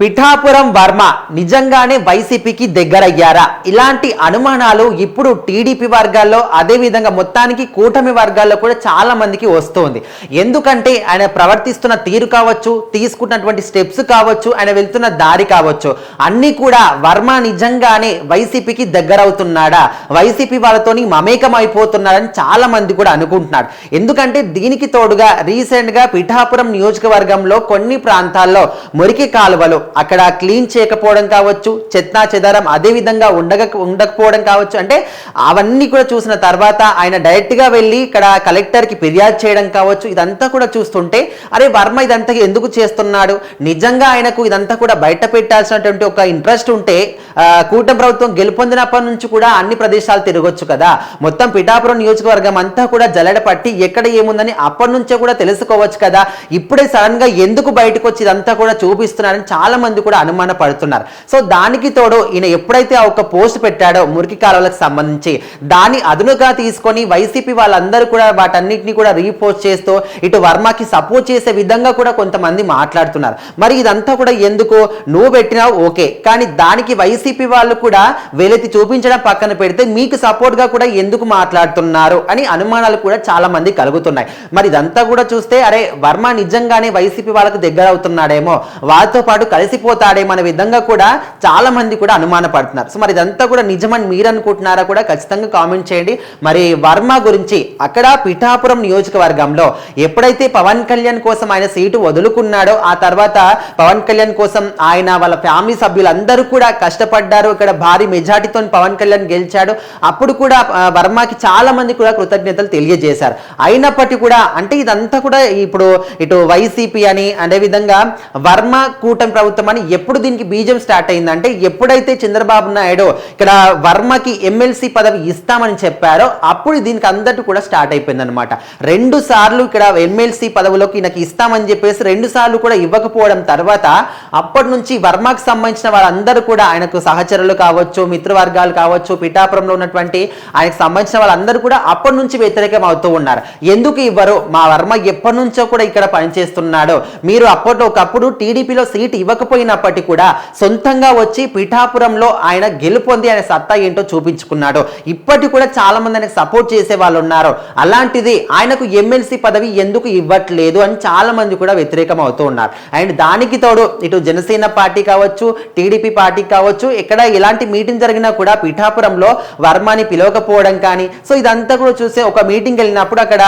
పిఠాపురం వర్మ నిజంగానే వైసీపీకి దగ్గరయ్యారా? ఇలాంటి అనుమానాలు ఇప్పుడు టీడీపీ వర్గాల్లో అదే విధంగా మొత్తానికి కూటమి వర్గాల్లో కూడా చాలా మందికి వస్తుంది. ఎందుకంటే ఆయన ప్రవర్తిస్తున్న తీరు కావచ్చు, తీసుకున్నటువంటి స్టెప్స్ కావచ్చు, ఆయన వెళ్తున్న దారి కావచ్చు, అన్ని కూడా వర్మ నిజంగానే వైసీపీకి దగ్గరవుతున్నాడా, వైసీపీ వాళ్ళతోని మమేకం అయిపోతున్నాడని చాలా మంది కూడా అనుకుంటున్నారు. ఎందుకంటే దీనికి తోడుగా రీసెంట్ గా పిఠాపురం నియోజకవర్గంలో కొన్ని ప్రాంతాల్లో మురికి కాలువలు అక్కడ క్లీన్ చేయకపోవడం కావచ్చు, చెత్తా చెదారం అదే విధంగా ఉండకపోవడం కావచ్చు, అంటే అవన్నీ కూడా చూసిన తర్వాత ఆయన డైరెక్ట్ గా వెళ్ళి ఇక్కడ కలెక్టర్ కి ఫిర్యాదు చేయడం కావచ్చు. ఇదంతా కూడా చూస్తుంటే అరే వర్మ ఇదంతా ఎందుకు చేస్తున్నాడు, నిజంగా ఆయనకు ఇదంతా కూడా బయట పెట్టాల్సినటువంటి ఒక ఇంట్రెస్ట్ ఉంటే కూటమి ప్రభుత్వం గెలుపొందినప్పటి నుంచి కూడా అన్ని ప్రదేశాలు తిరగొచ్చు కదా. మొత్తం పిఠాపురం నియోజకవర్గం అంతా కూడా జల్లెడ పట్టి ఎక్కడ ఏముందని అప్పటి నుంచే కూడా తెలుసుకోవచ్చు కదా. ఇప్పుడే సడన్ గా ఎందుకు బయటకు వచ్చి ఇదంతా కూడా చూపిస్తున్నారని చాలా మంది కూడా అనుమాన పడుతున్నారు. సో దానికి తోడు ఈయన ఎప్పుడైతే ఒక పోస్ట్ పెట్టాడో మురికి కాలువలకు సంబంధించి దాన్ని అదునుగా తీసుకొని వైసీపీ వాళ్ళందరూ కూడా వాటన్నిటిని కూడా రీపోస్ట్ చేస్తూ ఇటు వర్మకి సపోర్ట్ చేసే విధంగా కూడా కొంతమంది మాట్లాడుతున్నారు. మరి ఇదంతా కూడా ఎందుకు, నువ్వు పెట్టినావు ఓకే, కానీ దానికి వైసీపీ వాళ్ళు కూడా వేలెత్తి చూపించడం పక్కన పెడితే మీకు సపోర్ట్ గా కూడా ఎందుకు మాట్లాడుతున్నారు అని అనుమానాలు కూడా చాలా మంది కలుగుతున్నాయి. మరి ఇదంతా కూడా చూస్తే అరే వర్మ నిజంగానే వైసీపీ వాళ్ళకు దగ్గర అవుతున్నాడేమో, వాళ్ళతో పాటు కలిసిపోతాడేమో అనే విధంగా కూడా చాలా మంది కూడా అనుమాన పడుతున్నారు. సో మరి ఇదంతా కూడా నిజమని మీరు అనుకుంటున్నారా కూడా ఖచ్చితంగా కామెంట్ చేయండి. మరి వర్మ గురించి అక్కడ పిఠాపురం నియోజకవర్గంలో ఎప్పుడైతే పవన్ కళ్యాణ్ కోసం ఆయన సీటు వదులుకున్నాడో ఆ తర్వాత పవన్ కళ్యాణ్ కోసం ఆయన వాళ్ళ ఫ్యామిలీ సభ్యులందరూ కూడా కష్టపడ్డారు. ఇక్కడ భారీ మెజార్టీతో పవన్ కళ్యాణ్ గెలిచాడు. అప్పుడు కూడా వర్మకి చాలా మంది కూడా కృతజ్ఞతలు తెలియజేశారు. అయినప్పటికీ కూడా అంటే ఇదంతా కూడా ఇప్పుడు ఇటు వైసీపీ అని అదే విధంగా వర్మ కూటమి ప్రభుత్వం అని ఎప్పుడు దీనికి బీజం స్టార్ట్ అయిందంటే ఎప్పుడైతే చంద్రబాబు నాయుడు ఇక్కడ వర్మకి ఎమ్మెల్సీ పదవి ఇస్తామని చెప్పారో అప్పుడు దీనికి అందరికీ కూడా స్టార్ట్ అయిపోయింది అనమాట. 2 సార్లు ఇక్కడ ఎమ్మెల్సీ పదవిలోకి ఈయనకి ఇస్తామని చెప్పేసి 2 సార్లు కూడా ఇవ్వకపోవడం తర్వాత అప్పటి నుంచి వర్మకి సంబంధించిన వాళ్ళందరూ కూడా ఆయనకు సహచరులు కావచ్చు, మిత్రవర్గాలు కావచ్చు, పిఠాపురంలో ఉన్నటువంటి ఆయనకు సంబంధించిన వాళ్ళందరూ కూడా అప్పటి నుంచి వ్యతిరేకం అవుతూ ఉన్నారు. ఎందుకు ఇవ్వరు, మా వర్మ ఎప్పటి నుంచో కూడా ఇక్కడ పనిచేస్తున్నాడు, మీరు ఒకప్పుడు టీడీపీలో సీట్ ఇవ్వకపోయినప్పటికీ కూడా సొంతంగా వచ్చి పిఠాపురంలో ఆయన గెలుపొంది ఆయన సత్తా ఏంటో చూపించుకున్నాడు. ఇప్పటికి కూడా చాలా మంది ఆయనకు సపోర్ట్ చేసే వాళ్ళు ఉన్నారు. అలాంటిది ఆయనకు ఎమ్మెల్సీ పదవి ఎందుకు ఇవ్వట్లేదు అని చాలా మంది కూడా వ్యతిరేకం అవుతూ ఉన్నారు. అండ్ దానికి తోడు ఇటు జనసేన పార్టీ కావచ్చు, టీడీపీ పార్టీ కావచ్చు, ఇక్కడ ఎలాంటి మీటింగ్ జరిగినా కూడా పిఠాపురంలో వర్మని పిలవకపోవడం కానీ, సో ఇదంతా కూడా చూస్తే ఒక మీటింగ్ వెళ్ళినప్పుడు అక్కడ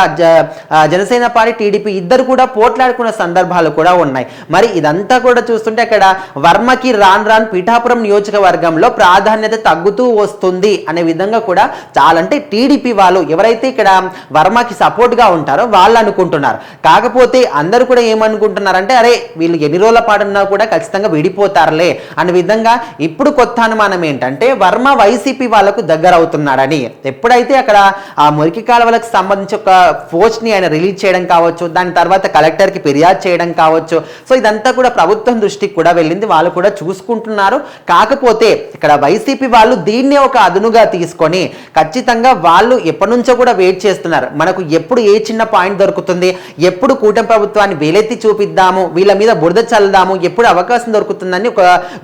జనసేన పార్టీ టీడీపీ ఇద్దరు కూడా పోట్లాడుకున్న సందర్భాలు కూడా ఉన్నాయి. మరి ఇదంతా కూడా చూస్తుంటే అక్కడ వర్మకి రాను పిఠాపురం నియోజకవర్గంలో ప్రాధాన్యత తగ్గుతూ వస్తుంది అనే విధంగా కూడా చాలా అంటే టీడీపీ వాళ్ళు ఎవరైతే ఇక్కడ వర్మకి సపోర్ట్ గా ఉంటారో వాళ్ళు అనుకుంటున్నారు. కాకపోతే అందరూ కూడా ఏమనుకుంటున్నారంటే అరే వీళ్ళు ఎన్ని రోజుల పాటున్నా కూడా ఖచ్చితంగా విడిపోతారులే అనే విధంగా ఇప్పుడు కొత్త అనుమానం ఏంటంటే వర్మ వైసీపీ వాళ్ళకు దగ్గర అవుతున్నాడని. ఎప్పుడైతే అక్కడ ఆ మురికి కాలువలకు సంబంధించి ఒక పోస్ట్ ని ఆయన రిలీజ్ చేయడం కావచ్చు, దాని తర్వాత కలెక్టర్ కి ఫిర్యాదు చేయడం కావచ్చు, సో ఇదంతా కూడా ప్రభుత్వం దృష్టికి కూడా వెళ్ళింది, వాళ్ళు కూడా చూసుకుంటున్నారు. కాకపోతే ఇక్కడ వైసీపీ వాళ్ళు దీన్నే ఒక అదునుగా తీసుకొని ఖచ్చితంగా వాళ్ళు ఎప్పటి నుంచో కూడా వెయిట్ చేస్తున్నారు. మనకు ఎప్పుడు ఏ చిన్న పాయింట్ దొరుకుతుంది, ఎప్పుడు కూటమి ప్రభుత్వాన్ని వేలెత్తి చూపిద్దాము, వీళ్ళ మీద బురద చల్లుదాము, ఎప్పుడు అవకాశం దొరుకుతుందని ఒక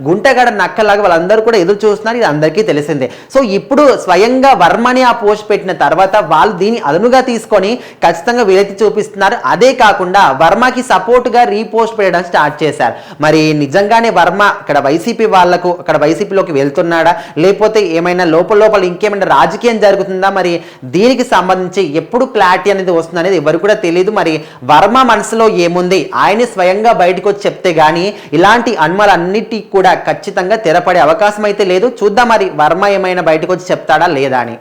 గుంటగడ నక్కలాగా వాళ్ళందరూ కూడా ఎదురు చూస్తున్నారు. ఇది అందరికీ తెలిసిందే. సో ఇప్పుడు స్వయంగా వర్మని ఆ పోస్ట్ పెట్టిన తర్వాత వాళ్ళు దీన్ని అదునుగా తీసుకొని ఖచ్చితంగా వేలెత్తి చూపిస్తున్నారు. అదే కాకుండా వర్మకి సపోర్ట్ గా రీపోస్ట్ పెట్టడం స్టార్ట్ చేశారు. మరి నిజంగానే వర్మ ఇక్కడ వైసీపీ వాళ్లకు అక్కడ వైసీపీలోకి వెళ్తున్నాడా, లేకపోతే ఏమైనా లోపల ఇంకేమైనా రాజకీయం జరుగుతుందా, మరి దీనికి సంబంధించి ఎప్పుడు క్లారిటీ అనేది వస్తుంది అనేది ఎవరు కూడా తెలియదు. మరి వర్మ మనసులో ఏముంది ఆయన స్వయంగా బయటకు వచ్చి చెప్తే గానీ ఇలాంటి అనుమానాలన్నిటికీ కూడా ఖచ్చితంగా తెరపడే అవకాశం అయితే లేదు. చూద్దాం మరి వర్మ ఏమైనా బయటకు వచ్చి చెప్తాడా లేదా అని.